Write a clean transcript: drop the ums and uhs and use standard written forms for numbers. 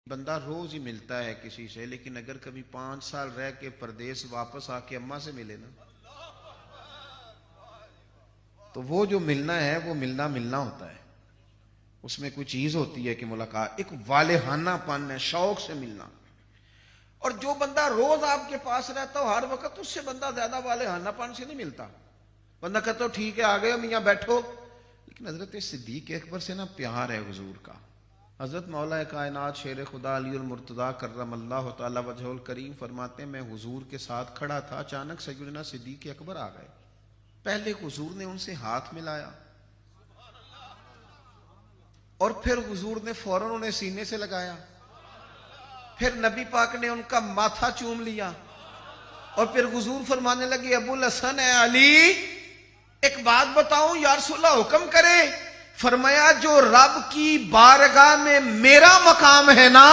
بندہ روز ہی ملتا ہے کسی سے، لیکن اگر کبھی 5 سال رہ کے پردیس واپس آ کے اماں سے ملے نا، تو وہ جو ملنا ہے وہ ملنا ہوتا ہے، اس میں کوئی چیز ہوتی ہے کہ ملاقات ایک والہانہ پن ہے، شوق سے ملنا۔ اور جو بندہ روز آپ کے پاس رہتا ہو ہر وقت، اس سے بندہ زیادہ والہانہ پن سے نہیں ملتا۔ بندہ کہتا ہو ٹھیک ہے آ گئے میاں بیٹھو، لیکن حضرت صدیق اکبر سے نا پیار ہے حضور کا۔ حضرت مولا کائنات شیر خدا علی المرتضیٰ کرم اللہ تعالی وجہ الکریم فرماتے ہیں میں حضور کے ساتھ کھڑا تھا، اچانک سیدنا صدیق اکبر آ گئے۔ پہلے حضور نے ان سے ہاتھ ملایا اور پھر حضور نے فوراً انہیں سینے سے لگایا، پھر نبی پاک نے ان کا ماتھا چوم لیا، اور پھر حضور فرمانے لگے ابو الحسن اے علی ایک بات بتاؤں یا رسول اللہ حکم کرے؟ فرمایا جو رب کی بارگاہ میں میرا مقام ہے نا